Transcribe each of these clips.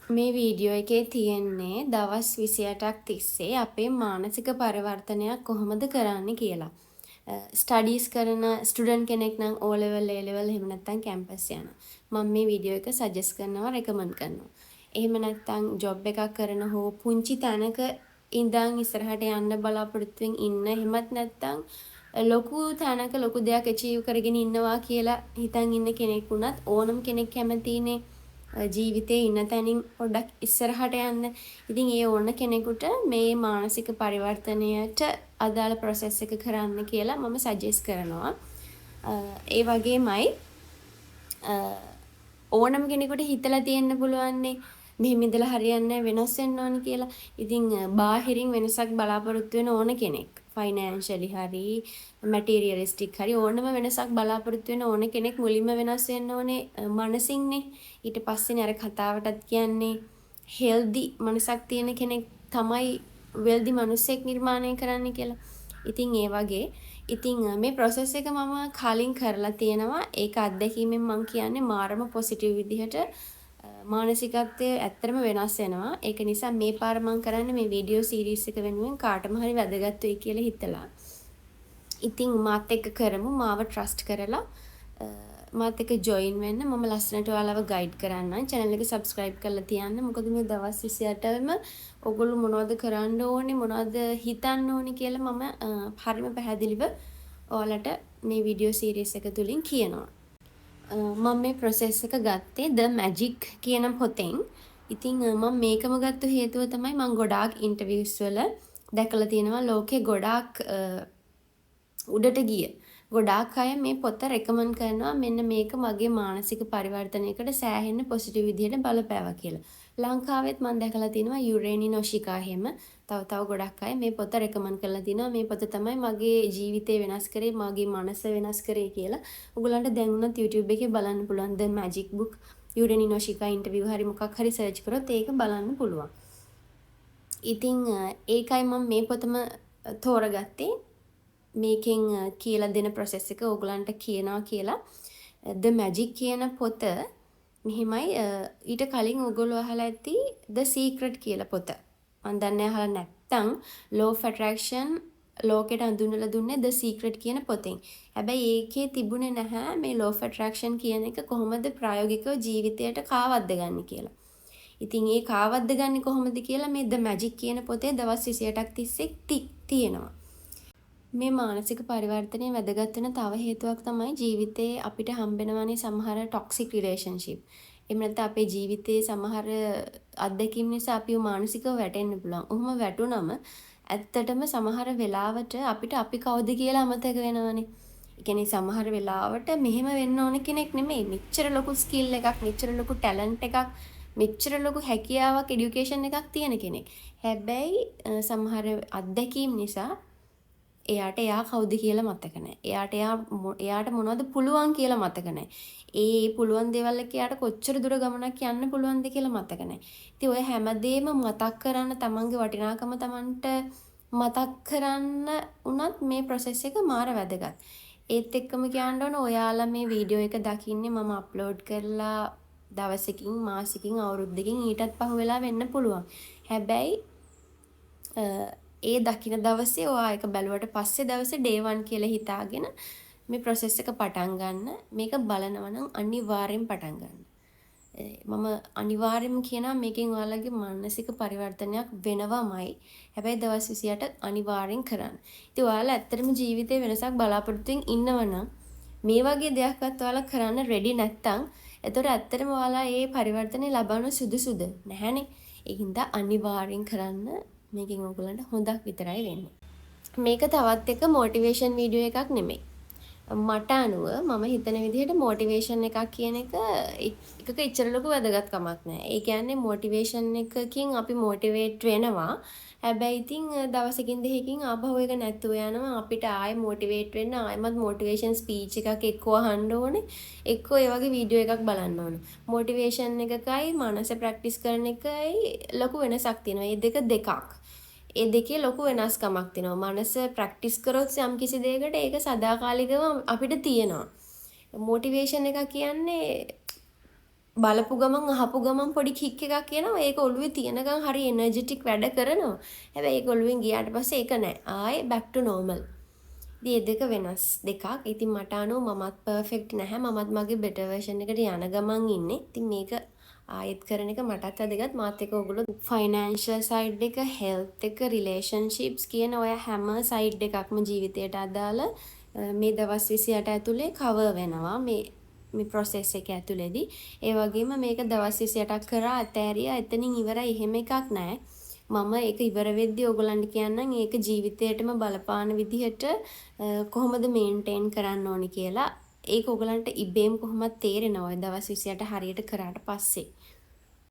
මේ වීඩියෝ එකේ තියෙන්නේ දවස් 28ක් තිස්සේ අපේ මානසික පරිවර්තනයක් කොහොමද කරන්න කියලා. ස්ටඩීස් කරන ස්ටුඩන්ට් කෙනෙක් නම් O level A level එහෙම නැත්නම් කැම්පස් යන. මම මේ වීඩියෝ එක සජෙස්ට් කරනවා රෙකමන්ඩ් කරනවා. එහෙම නැත්නම් ජොබ් එකක් කරන හෝ පුංචි තැනක ඉඳන් ඉස්සරහට යන්න බලාපොරොත්තුෙන් ඉන්න එහෙමත් නැත්නම් ලොකු තැනක ලොකු දෙයක් achieve කරගෙන ඉන්නවා කියලා හිතන් ඉන්න කෙනෙක් වුණත් ඕනම කෙනෙක් කැමතිනේ ජීවිතේ ඉන්න තැනින් පොඩ්ඩක් ඉස්සරහට යන්න. ඉතින් ඒ ඕන කෙනෙකුට මේ මානසික පරිවර්තනයට අදාළ process එක කරන්න කියලා මම සජෙස්ට් කරනවා. ඒ වගේමයි ඕනම කෙනෙකුට හිතලා තියෙන්න පුළුවන්නේ මෙහෙම ඉඳලා හරියන්නේ වෙනස් වෙන්න ඕනි කියලා. ඉතින් බාහිරින් වෙනසක් බලාපොරොත්තු වෙන ඕන කෙනෙක් ෆයිනෑන්ෂලි හරි මැටීරියලිස්ටික් හරි ඕනම වෙනසක් බලාපොරොත්තු වෙන ඕන කෙනෙක් මුලින්ම වෙනස් වෙන්න ඕනේ මනසින්නේ. ඊට පස්සේනේ අර කතාවටත් කියන්නේ හෙල්දි මනසක් තියෙන කෙනෙක් තමයි වෙල්දි මිනිස්සෙක් නිර්මාණය කරන්න කියලා. ඉතින් ඒ වගේ ඉතින් මේ process එක මම කලින් කරලා තියෙනවා. ඒක අත්දැකීමෙන් මම කියන්නේ මාරම පොසිටිව් විදිහට මානසිකත්වය ඇත්තටම වෙනස් වෙනවා. ඒක නිසා මේ පාර මම කරන්නේ මේ වීඩියෝ සීරීස් එක වෙනුවෙන් කාටම හරි වැදගත් වෙයි කියලා හිතලා. ඉතින් මාත් එක්ක කරමු. මාව ට්‍රස්ට් කරලා මාත් එක්ක ජොයින් වෙන්න. මම ලස්සනට ඔයාලව ගයිඩ් කරන්නම්. channel එක subscribe කරලා තියන්න. මොකද මේ දවස් 28ම ඔයගොල්ලෝ මොනවද කරන්න ඕනේ මොනවද හිතන්න ඕනේ කියලා මම හරිම පැහැදිලිව ඔයාලට මේ වීඩියෝ සීරීස් එක තුලින් කියනවා. මම මේ process එක ගත්තේ The Magic කියන පොතෙන්. ඉතින් මම මේකම ගත්ත හේතුව තමයි මම ගොඩාක් ඉන්ටර්විව්ස් වල දැකලා තියෙනවා ලෝකේ ගොඩාක් උඩට ගිය ගොඩාක් අය මේ පොත රෙකමන්ඩ් කරනවා මෙන්න මේක මගේ මානසික පරිවර්තනයකට සෑහෙන්න පොසිටිව් විදිහට බලපෑවා කියලා. ලංකාවෙත් මම දැකලා තිනවා යුරේනි නොෂිකා හැම තව ගොඩක් අය මේ පොත රෙකමන්ඩ් කරලා තිනවා මේ පොත තමයි මගේ ජීවිතේ වෙනස් කරේ මගේ මනස වෙනස් කරේ කියලා. ඔයගලන්ට දැන් උනත් YouTube එකේ බලන්න පුළුවන් The Magic Book යුරේනි නොෂිකා ඉන්ටර්විව් හරි මොකක් හරි සර්ච් කරොත් ඒක බලන්න පුළුවන්. ඉතින් ඒකයි මම මේ පොතම තෝරගත්තේ. මේකෙන් කියලා දෙන process එක ඕගලන්ට කියනවා කියලා The Magic කියන පොත මෙහිමයි ඊට කලින් ඕගොල්ලෝ අහලා ඇති The Secret කියලා පොත. මම දන්නේ අහලා නැත්තම් Law of Attraction ලෝකෙට අඳුනලා දුන්නේ The Secret කියන පොතෙන්. හැබැයි ඒකේ තිබුණේ නැහැ මේ Law of Attraction කියන එක කොහොමද ප්‍රායෝගිකව ජීවිතයට කාවද්ද ගන්න කියලා. ඉතින් ඒ කාවද්ද ගන්නේ කොහොමද කියලා මේ The Magic කියන පොතේ දවස් 28ක් තිස්සේ තියෙනවා. මේ මානසික පරිවර්තනය වැදගත් වෙන තව හේතුවක් තමයි ජීවිතේ අපිට හම්බෙනවනේ සමහර ටොක්සික් රිලේෂන්ෂිප්. එහෙම නැත්නම් අපේ ජීවිතයේ සමහර අත්දැකීම් නිසා අපිව මානසිකව වැටෙන්න පුළුවන්. ඔහොම වැටුනම ඇත්තටම සමහර වෙලාවට අපිට අපි කවුද කියලා අමතක වෙනවනේ. ඒ කියන්නේ සමහර වෙලාවට මෙහෙම වෙන්න ඕන කෙනෙක් නෙමෙයි. මෙච්චර ලොකු ස්කිල් එකක්, මෙච්චර ලොකු ටැලන්ට් එකක්, මෙච්චර ලොකු හැකියාවක්, এডুকেෂන් එකක් තියෙන කෙනෙක්. හැබැයි සමහර අත්දැකීම් නිසා එයාට එයා කවුද කියලා මතක නැහැ. එයාට මොනවද පුළුවන් කියලා මතක නැහැ. ඒ පුළුවන් දේවල් එක එයාට කොච්චර දුර ගමනක් යන්න පුළුවන්ද කියලා මතක නැහැ. ඉතින් ඔය හැමදේම මතක් කරන්න තමන්ගේ වටිනාකම තමන්ට මතක් කරන්න උනත් මේ process එක මාර වැදගත්. ඒත් එක්කම කියන්න ඕන ඔයාලා මේ වීඩියෝ එක දකින්නේ මම අප්ලෝඩ් කරලා දවසකින් මාසෙකින් අවුරුද්දකින් ඊටත් පහු වෙලා වෙන්න පුළුවන්. හැබැයි ඒ දකින දවසේ ඔයා එක බැලුවට පස්සේ දවසේ day 1 කියලා හිතාගෙන මේ process එක පටන් ගන්න. මේක බලනවා නම් අනිවාර්යෙන් පටන් ගන්න. මම අනිවාර්යෙන්ම කියනවා මේකෙන් ඔයාලගේ මානසික පරිවර්තනයක් වෙනවමයි. හැබැයි දවස් 28 අනිවාර්යෙන් කරන්න. ඉතින් ඔයාලා ඇත්තටම ජීවිතේ වෙනසක් බලාපොරොත්තුෙන් ඉන්නවනම් මේ වගේ දෙයක්වත් ඔයාලා කරන්න ready නැත්තම් එතකොට ඇත්තටම ඔයාලා මේ පරිවර්තනේ ලබන්න සුදුසුද නැහැනේ. ඒකින්ද අනිවාර්යෙන් කරන්න. මේකෙන් ඔයගලන්ට හොඳක් විතරයි වෙන්නේ. මේක තවත් එක මොටිවේෂන් වීඩියෝ එකක් නෙමෙයි. මට අනුව මම හිතන විදිහට මොටිවේෂන් එකක් කියන එකක ඉච්චර ලොකු වැදගත්කමක් නැහැ. ඒ කියන්නේ මොටිවේෂන් එකකින් අපි මොටිවේට් වෙනවා. හැබැයි ඉතින් දවසකින් දෙකකින් ආපහු එක නැතුව යනවා. අපිට ආයෙ මොටිවේට් වෙන්න ආයෙමත් මොටිවේෂන් ස්පීච් එකක් එක්කව අහන්න ඕනේ. එක්කෝ ඒ වගේ වීඩියෝ එකක් බලන්න ඕනේ. මොටිවේෂන් එකකයි මනස ප්‍රැක්ටිස් කරන එකයි ලොකු වෙනසක් තියෙනවා. මේ දෙකක්. ඒ දෙකේ ලොකු වෙනස්කමක් තියෙනවා. මනස ප්‍රැක්ටිස් කරොත් යම් කිසි දෙයකට ඒක සදාකාලිකව අපිට තියෙනවා. මොටිවේෂන් එක කියන්නේ බලපු ගමන් අහපු ගමන් පොඩි කික් එකක් කියනවා. ඒක ඔළුවේ තියෙනකන් හරි එනර්ජටික් වැඩ කරනවා. හැබැයි ඒක ඔළුවෙන් ගියාට පස්සේ ඒක නෑ. ආයේ back to normal. ඉතින් මේ දෙක වෙනස් දෙකක්. ඉතින් මට අනුව මමත් පර්ෆෙක්ට් නැහැ. මමත් මගේ better version එකට යන ගමන් ඉන්නේ. ඉතින් මේක ආයෙත් කරන එක මටත් වැදගත්. මාත් එක්ක ඔයගොල්ලෝ financial side එක, health එක, relationships කියන ඔය හැම side එකක්ම ජීවිතයට අදාළ මේ දවස් 28 ඇතුලේ cover වෙනවා. මේ process එක ඇතුලේදී. ඒ වගේම මේක දවස් 28ක් කරා අතෑරියා එතනින් ඉවරයි එහෙම එකක් නැහැ. මම ඒක ඉවර වෙද්දී ඔයගොල්ලන්ට කියන්නම් ඒක ජීවිතේටම බලපාන විදිහට කොහොමද මේන්ටේන් කරන්න ඕනි කියලා. ඒක ඔයගොල්ලන්ට ඉබේම කොහොමද තේරෙනවා ඔය දවස් 28 හරියට කරාට පස්සේ.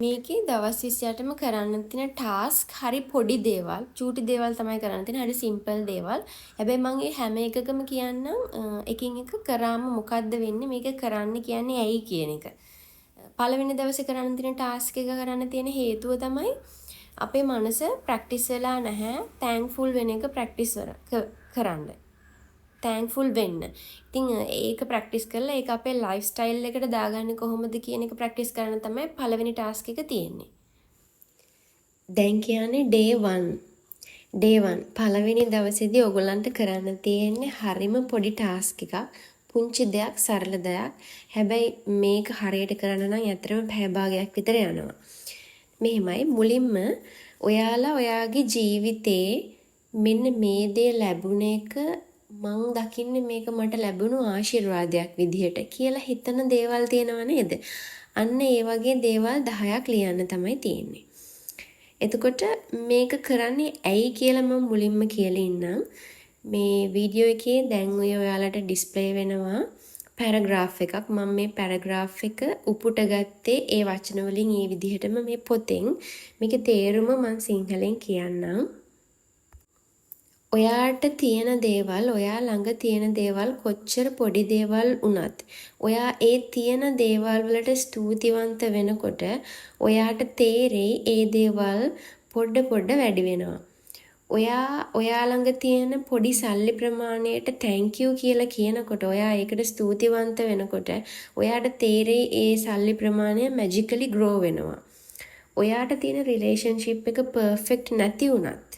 මේකේ දවස් 28ම කරන්න තියෙන ටාස්ක් හරි පොඩි දේවල්, චූටි දේවල් තමයි කරන්න තියෙන. හරි සිම්පල් දේවල්. හැබැයි මම මේ හැම එකකම කියන්නම් එකින් එක කරාම මොකද්ද වෙන්නේ මේක කරන්න කියන්නේ ඇයි කියන එක. පළවෙනි දවසේ කරන්න තියෙන ටාස්ක් එක කරන්න තියෙන හේතුව තමයි අපේ මනස ප්‍රැක්ටිස් වෙලා නැහැ. තැන්ක්ෆුල් වෙන එක ප්‍රැක්ටිස් කරන්න. තැන්ක්ෆුල් වෙන්න. ඉතින් ඒක ප්‍රැක්ටිස් කරලා ඒක අපේ ලයිෆ් ස්ටයිල් එකට දාගන්නේ කොහොමද කියන එක ප්‍රැක්ටිස් කරන්න තමයි පළවෙනි ටාස්ක් එක තියෙන්නේ. දැන් කියන්නේ day 1. day 1 පළවෙනි දවසේදී ඔයගොල්ලන්ට කරන්න තියෙන්නේ හරිම පොඩි ටාස්ක් එකක්. පුංචි දෙයක්, සරල දෙයක්. හැබැයි මේක හරියට කරන්න නම් ඇත්තටම පැය භාගයක් විතර යනවා. මෙහෙමයි මුලින්ම ඔයාලා ඔයාගේ ජීවිතේ මෙන්න මේ දේ ලැබුණ එක මං දකින්නේ මේක මට ලැබුණු ආශිර්වාදයක් විදිහට කියලා හිතන දේවල් තියෙනව නේද? අන්න ඒ වගේ දේවල් 10ක් ලියන්න තමයි තියෙන්නේ. එතකොට මේක කරන්නේ ඇයි කියලා මම මුලින්ම කියලා ඉන්නම්. මේ වීඩියෝ එකේ දැන් ඔයාලට ඩිස්ප්ලේ වෙනවා පැරග්‍රාෆ් එකක්. මම මේ පැරග්‍රාෆ් එක උපුට ගත්තේ ඒ වචන වලින් මේ විදිහටම මේ පොතෙන්. මේකේ තේරුම මම සිංහලෙන් කියන්නම්. ඔයාට තියෙන දේවල්, ඔයා ළඟ තියෙන දේවල් කොච්චර පොඩි දේවල් වුණත් ඔයා ඒ තියෙන දේවල් වලට ස්තුතිවන්ත වෙනකොට ඔයාට තේරෙයි ඒ දේවල් පොඩ වැඩි වෙනවා. ඔයා ළඟ තියෙන පොඩි සල්ලි ප්‍රමාණයට thank you කියලා කියනකොට ඔයා ඒකට ස්තුතිවන්ත වෙනකොට ඔයාට තේරෙයි ඒ සල්ලි ප්‍රමාණය magically grow වෙනවා. ඔයාට තියෙන relationship එක perfect නැති වුණත්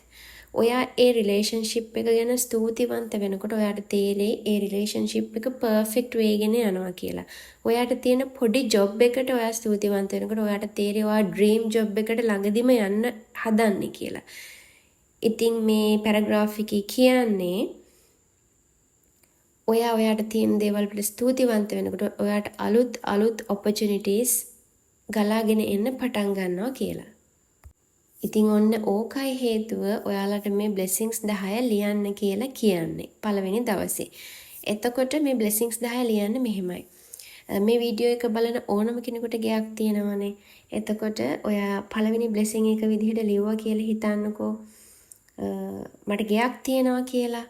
ඔයා ඒ රිලේෂන්ෂිප් එක ගැන ස්තුතිවන්ත වෙනකොට ඔයාට තේරෙයි ඒ රිලේෂන්ෂිප් එක පර්ෆෙක්ට් වේගෙන යනවා කියලා. ඔයාට තියෙන පොඩි ජොබ් එකට ඔයා ස්තුතිවන්ත වෙනකොට ඔයාට තේරෙයි ඔයා ඩ්‍රීම් ජොබ් එකට ළඟදිම යන්න හදන්නේ කියලා. ඉතින් මේ පැරග්‍රාෆ් එකේ කියන්නේ ඔයාට තියෙන දේවල් වලට ස්තුතිවන්ත වෙනකොට ඔයාට අලුත් opportunities ගලාගෙන එන්න පටන් ගන්නවා කියලා. ඉතින් ඔන්න ඕකයි හේතුව ඔයාලට මේ blessings 10 ලියන්න කියලා කියන්නේ පළවෙනි දවසේ. එතකොට මේ blessings 10 ලියන්න මෙහෙමයි. මේ වීඩියෝ එක බලන ඕනම කෙනෙකුට ගයක් තියෙනවනේ. එතකොට ඔයා පළවෙනි blessing එක විදිහට ලිව්වා කියලා හිතන්නකෝ. මට ගයක් තියෙනවා කියලා.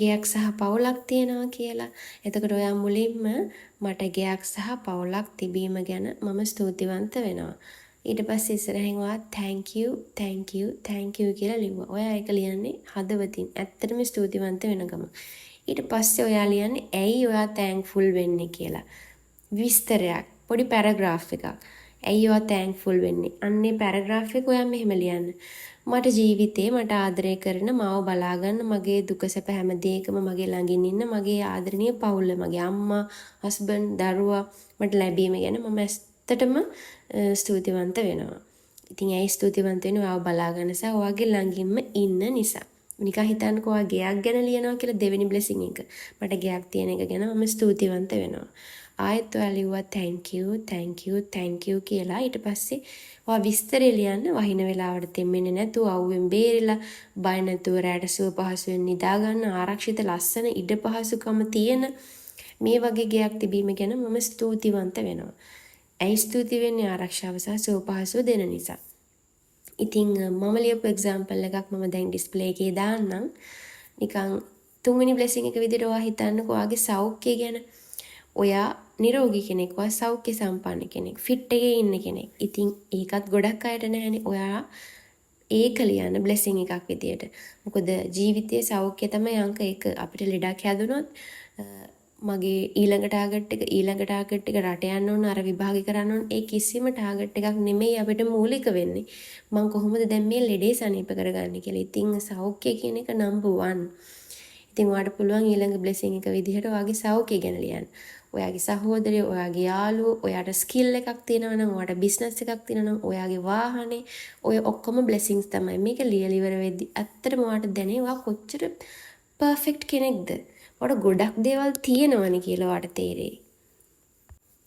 ගයක් සහ පවුලක් තියෙනවා කියලා. එතකොට ඔයා මුලින්ම මට ගයක් සහ පවුලක් තිබීම ගැන මම ස්තුතිවන්ත වෙනවා. ඊට පස්සේ ඉස්සරහින් ඔයා thank you කියලා ලිව්වා. ඔයා ඒක ලියන්නේ හදවතින්. ඇත්තටම ස්තුතිවන්ත වෙන ගම. ඊට පස්සේ ඔයා ලියන්නේ ඇයි ඔයා thankful වෙන්නේ කියලා. විස්තරයක්, පොඩි පැරග්‍රාෆ් එකක්. ඇයි ඔයා thankful වෙන්නේ? අන්නේ පැරග්‍රාෆ් එක ඔයා මෙහෙම ලියන්න. මට ජීවිතේ මට ආදරය කරන මාව බලා ගන්න මගේ දුක සැප හැම දෙයකම මගේ ළඟින් ඉන්න මගේ ආදරණීය පවුල, මගේ අම්මා, හස්බන්ඩ්, දරුවා මට ලැබීම ගැන මම ඇත්තටම ස්තුතිවන්ත වෙනවා. ඉතින් ඇයි ස්තුතිවන්ත වෙන්නේ? ඔයාව බලා ගන්න නිසා, ඔයාගේ ළඟින්ම ඉන්න නිසා. නිකන් හිතන්නකෝ ඔයා ගයක් ගැන ලියනවා කියලා දෙවෙනි බ්ලෙසිං එක. මට ගයක් තියෙන එක ගැන මම ස්තුතිවන්ත වෙනවා. ආයෙත් ඔයා ලිව්වා thank you කියලා. ඊට පස්සේ ඔයා විස්තරය ලියන්න වහින වෙලාවට තෙමෙන්නේ නැතුව අවුවෙන් බේරිලා බය නැතුව රැට සුව පහසුවෙන් නිදා ගන්න ආරක්ෂිත ලස්සන ඉඩ පහසුකම තියෙන මේ වගේ ගයක් තිබීම ගැන මම ස්තුතිවන්ත වෙනවා. ඇයි ස්තුති වෙන්නේ? ආරක්ෂාව සහ සුව පහසුව දෙන නිසා. ඉතින් මම ලියපු එක්සැම්පල් එකක් මම දැන් ඩිස්ප්ලේ එකේ දාන්නම්. නිකන් තුන්වෙනි බ්ලෙසිං එක විදිහට ඔයා හිතන්නකෝ ඔයාගේ සෞඛ්‍යය ගැන. ඔයා නිරෝගී කෙනෙක්, ඔයා සෞඛ්‍ය සම්පන්න කෙනෙක්, ෆිට් එකේ ඉන්න කෙනෙක්. ඉතින් ඒකත් ගොඩක් අයට නැහැනේ. ඔයා ඒක ලියන්න බ්ලෙසිං එකක් විදියට. මොකද ජීවිතයේ සෞඛ්‍ය තමයි අංක 1. අපිට ලෙඩක් හැදුනොත් මගේ ඊළඟ ටාගට් එක රට යන්න ඕන අර විභාගය කරන්න ඕන ඒ කිසිම ටාගට් එකක් නෙමෙයි අපිට මූලික වෙන්නේ. මම කොහොමද දැන් මේ ලෙඩේ සනීප කරගන්නේ කියලා. ඉතින් සෞඛ්‍ය කියන එක නම්බර් 1. ඉතින් ඔයාලට පුළුවන් ඊළඟ බ්ලෙසිං එක විදිහට ඔයාගේ සෞඛ්‍ය ගැන ලියන්න. ඔයාගේ සහෝදරයෝ, ඔයාගේ යාළුවෝ, ඔයාට ස්කිල් එකක් තියෙනවා නම්, ඔයාට බිස්නස් එකක් තියෙනවා නම්, ඔයාගේ වාහනේ, ඔය ඔක්කොම බ්ලෙසිංස් තමයි. මේක ලියලා ඉවර වෙද්දි ඇත්තටම ඔයාට දැනේ ඔයා කොච්චර පර්ෆෙක්ට් කෙනෙක්ද. ඔයාට ගොඩක් දේවල් තියෙනවනේ කියලා ඔයාට තේරෙයි.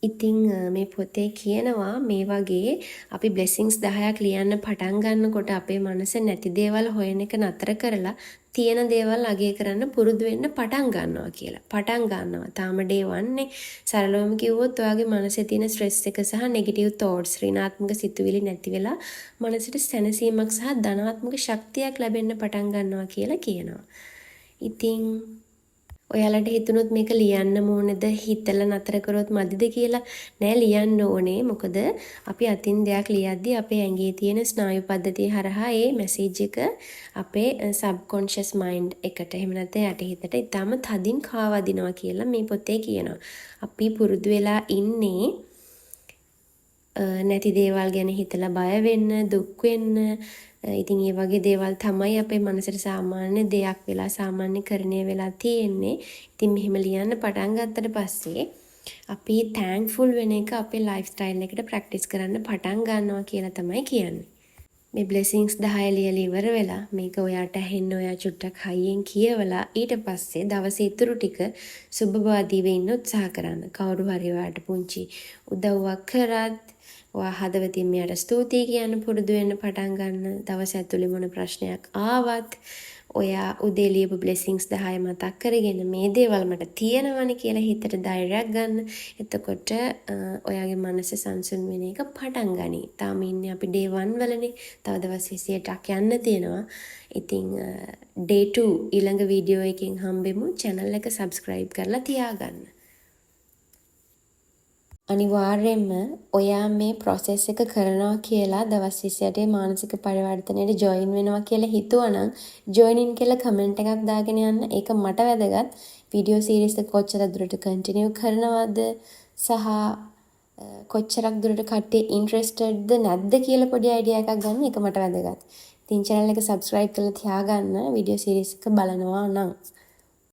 ඉතින් මේ පොතේ කියනවා මේ වගේ අපි බ්ලෙසිංස් 10ක් ලියන්න පටන් ගන්නකොට අපේ මනසේ නැති දේවල් හොයන එක නතර කරලා තියෙන දේවල් අගය කරන්න පුරුදු වෙන්න පටන් ගන්නවා කියලා. පටන් ගන්නවා. තාම day 1 නේ. සරලවම කිව්වොත් ඔයාගේ මනසේ තියෙන ස්ට්‍රෙස් එක සහ නෙගටිව් thoughts ඍණාත්මක සිතුවිලි නැති වෙලා මනසට සැනසීමක් සහ ධනාත්මක ශක්තියක් ලැබෙන්න පටන් ගන්නවා කියලා කියනවා. ඉතින් ඔයාලට හිතුනොත් මේක ලියන්න ඕනේද හිතලා නතර කරොත් මදිද කියලා නෑ ලියන්න ඕනේ. මොකද අපි අතින් දෙයක් ලියද්දි අපේ ඇඟේ තියෙන ස්නායු පද්ධතිය හරහා ඒ මැසේජ් එක අපේ subconscious mind එකට එහෙම නැත්නම් යටිහිතට ඊටම තදින් කාවදිනවා කියලා මේ පොතේ කියනවා. අපි පුරුදු වෙලා ඉන්නේ නැති දේවල් ගැන හිතලා බය වෙන්න, දුක් වෙන්න. ඉතින් ඒ වගේ දේවල් තමයි අපේ මනසට සාමාන්‍ය දෙයක් වෙලා සාමාන්‍යකරණය වෙලා තියෙන්නේ. ඉතින් මෙහෙම ලියන්න පටන් ගත්තට පස්සේ අපි thankful වෙන එක අපේ ලයිෆ් ස්ටයිල් එකට ප්‍රැක්ටිස් කරන්න පටන් ගන්නවා කියලා තමයි කියන්නේ. මේ බ්ලෙසිංස් 10 ලියලා ඉවර වෙලා මේක ඔයාට ඇහෙන්න ඔයා චුට්ටක් හයියෙන් කියවලා ඊට පස්සේ දවසේ ඉතුරු ටික සුබවාදීව ඉන්න උත්සාහ කරන්න. කවුරු හරි ඔයාට පුංචි උදව්වක් කරත් ඔයා හදවතින් මෙයාට ස්තුතියි කියන්න පුරුදු වෙන්න පටන් ගන්න. දවස් ඇතුලේ මොන ප්‍රශ්නයක් ආවත් ඔයා උදේ ලියපු බ්ලෙසිංස් 10 මතක් කරගෙන මේ දේවල් මට තියෙනවනේ කියලා හිතට ධෛර්යයක් ගන්න. එතකොට ඔයාගේ මනස සංසුන් වෙන එක පටන් ගනී. තාම ඉන්නේ අපි day 1 වලනේ. තව දවස් 28ක් යන්න තියෙනවා. ඉතින් day 2 ඊළඟ වීඩියෝ එකකින් හම්බෙමු. channel එක subscribe කරලා තියාගන්න. අනිවාර්යයෙන්ම ඔයා මේ process එක කරනවා කියලා දවස් 28 මානසික පරිවර්තනයේ join වෙනවා කියලා හිතුවනම් join in කියලා comment එකක් දාගෙන යන්න. ඒක මට වැදගත්. video series එක කොච්චර දුරට continue කරනවද සහ කොච්චරක් දුරට කට්ටිය interested නැද්ද කියලා පොඩි idea එකක් ගන්න. ඒක මට වැදගත්. ඉතින් channel එක subscribe කරලා තියාගන්න video series එක බලනවා නම්